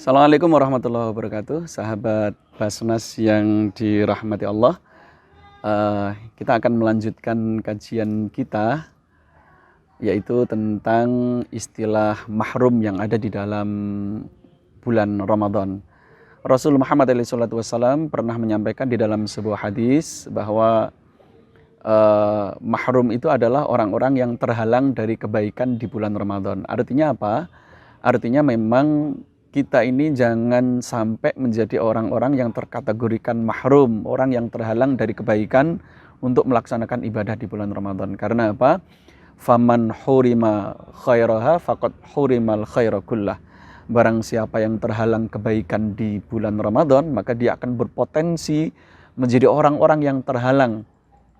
Assalamualaikum warahmatullahi wabarakatuh, sahabat Basnas yang dirahmati Allah. Kita akan melanjutkan kajian kita, yaitu tentang istilah mahrum yang ada di dalam bulan Ramadan. Rasul Muhammad SAW pernah menyampaikan di dalam sebuah hadis bahwa mahrum itu adalah orang-orang yang terhalang dari kebaikan di bulan Ramadan. Artinya apa? Artinya memang kita ini jangan sampai menjadi orang-orang yang terkategorikan mahrum, orang yang terhalang dari kebaikan untuk melaksanakan ibadah di bulan Ramadan. Karena apa? Faman hurima khairaha faqad hurimal khaira kullah. Barang siapa yang terhalang kebaikan di bulan Ramadan, maka dia akan berpotensi menjadi orang-orang yang terhalang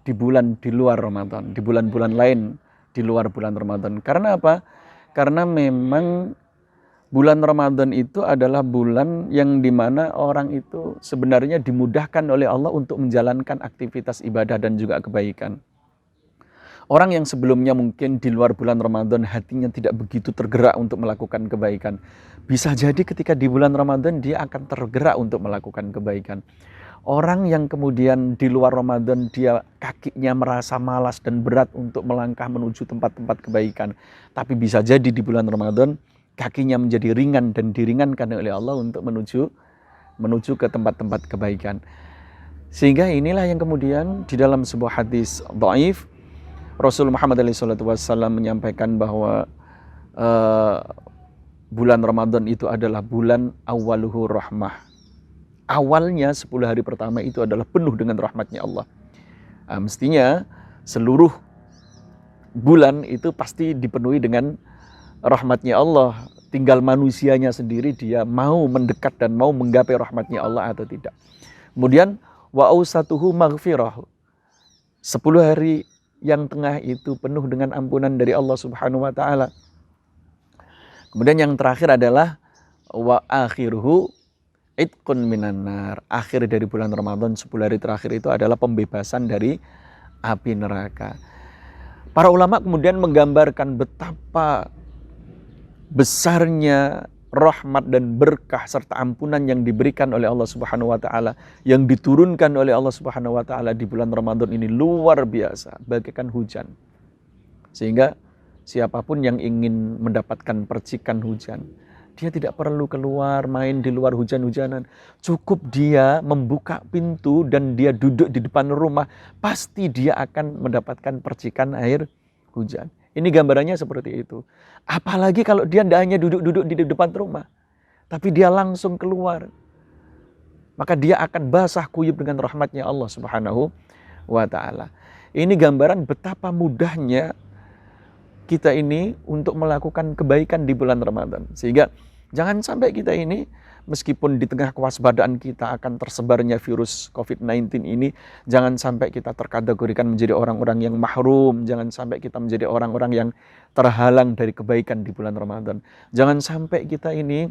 di bulan di luar Ramadan, di bulan-bulan lain di luar bulan Ramadan. Karena apa? Karena memang bulan Ramadan itu adalah bulan yang dimana orang itu sebenarnya dimudahkan oleh Allah untuk menjalankan aktivitas ibadah dan juga kebaikan. Orang yang sebelumnya mungkin di luar bulan Ramadan hatinya tidak begitu tergerak untuk melakukan kebaikan, bisa jadi ketika di bulan Ramadan dia akan tergerak untuk melakukan kebaikan. Orang yang kemudian di luar Ramadan dia kakinya merasa malas dan berat untuk melangkah menuju tempat-tempat kebaikan, tapi bisa jadi di bulan Ramadan kakinya menjadi ringan dan diringankan oleh Allah untuk menuju ke tempat-tempat kebaikan. Sehingga inilah yang kemudian di dalam sebuah hadis dhaif Rasul Muhammad SAW menyampaikan bahwa bulan Ramadan itu adalah bulan awaluhu rahmah. Awalnya 10 hari pertama itu adalah penuh dengan rahmatnya Allah. Mestinya seluruh bulan itu pasti dipenuhi dengan rahmatnya Allah. Tinggal manusianya sendiri dia mau mendekat dan mau menggapai rahmatnya Allah atau tidak. Kemudian wa ausatuhu maghfirah. 10 hari yang tengah itu penuh dengan ampunan dari Allah Subhanahu wa taala. Kemudian yang terakhir adalah wa akhiruhu itqun minan nar. Akhir dari bulan Ramadan 10 hari terakhir itu adalah pembebasan dari api neraka. Para ulama kemudian menggambarkan betapa besarnya rahmat dan berkah serta ampunan yang diberikan oleh Allah Subhanahu wa taala, yang diturunkan oleh Allah Subhanahu wa taala di bulan Ramadan ini luar biasa, bagaikan hujan. Sehingga siapapun yang ingin mendapatkan percikan hujan, dia tidak perlu keluar main di luar hujan-hujanan. Cukup dia membuka pintu dan dia duduk di depan rumah, pasti dia akan mendapatkan percikan air hujan. Ini gambarannya seperti itu. Apalagi kalau dia tidak hanya duduk-duduk di depan rumah, tapi dia langsung keluar, maka dia akan basah kuyup dengan rahmatnya Allah Subhanahu wa ta'ala. Ini gambaran betapa mudahnya kita ini untuk melakukan kebaikan di bulan Ramadan. Sehingga jangan sampai kita ini, meskipun di tengah kewaspadaan kita akan tersebarnya virus COVID-19 ini, jangan sampai kita terkategorikan menjadi orang-orang yang mahrum, jangan sampai kita menjadi orang-orang yang terhalang dari kebaikan di bulan Ramadan. Jangan sampai kita ini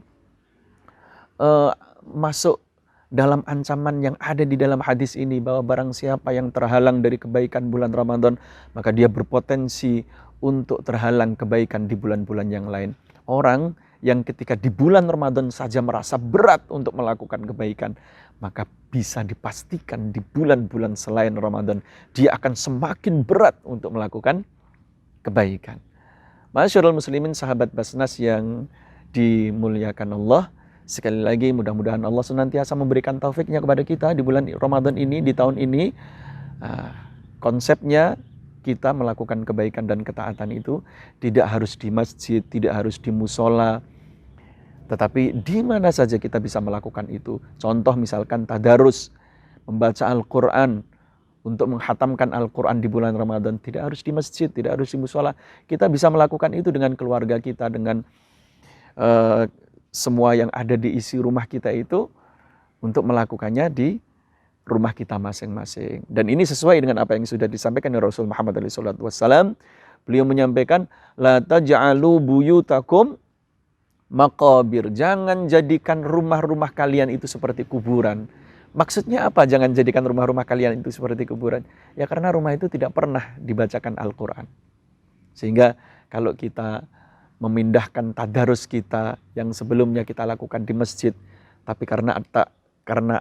masuk dalam ancaman yang ada di dalam hadis ini, bahwa barang siapa yang terhalang dari kebaikan bulan Ramadan, maka dia berpotensi untuk terhalang kebaikan di bulan-bulan yang lain. Orang yang ketika di bulan Ramadan saja merasa berat untuk melakukan kebaikan, maka bisa dipastikan di bulan-bulan selain Ramadan dia akan semakin berat untuk melakukan kebaikan. Masyarul muslimin, sahabat Basnas yang dimuliakan Allah, sekali lagi mudah-mudahan Allah senantiasa memberikan taufiknya kepada kita di bulan Ramadan ini, di tahun ini. Konsepnya kita melakukan kebaikan dan ketaatan itu tidak harus di masjid, tidak harus di musola, tetapi di mana saja kita bisa melakukan itu. Contoh misalkan tadarus, membaca Al-Quran, untuk menghatamkan Al-Quran di bulan Ramadan, tidak harus di masjid, tidak harus di musola. Kita bisa melakukan itu dengan keluarga kita, dengan semua yang ada di isi rumah kita itu, untuk melakukannya di rumah kita masing-masing. Dan ini sesuai dengan apa yang sudah disampaikan oleh Rasul Muhammad SAW. Beliau menyampaikan, la taj'alu buyutakum maqabir. Jangan jadikan rumah-rumah kalian itu seperti kuburan. Maksudnya apa jangan jadikan rumah-rumah kalian itu seperti kuburan? Ya karena rumah itu tidak pernah dibacakan Al-Quran. Sehingga kalau kita memindahkan tadarus kita yang sebelumnya kita lakukan di masjid, tapi karena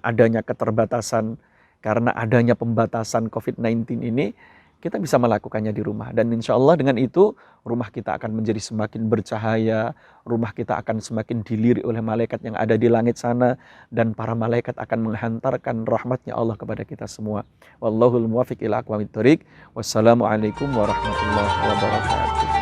adanya keterbatasan, karena adanya pembatasan COVID-19 ini, kita bisa melakukannya di rumah. Dan insya Allah dengan itu, rumah kita akan menjadi semakin bercahaya, rumah kita akan semakin dilirik oleh malaikat yang ada di langit sana, dan para malaikat akan menghantarkan rahmatnya Allah kepada kita semua. Wallahul muwaffiq ila aqwamit thoriq. Wassalamualaikum warahmatullahi wabarakatuh.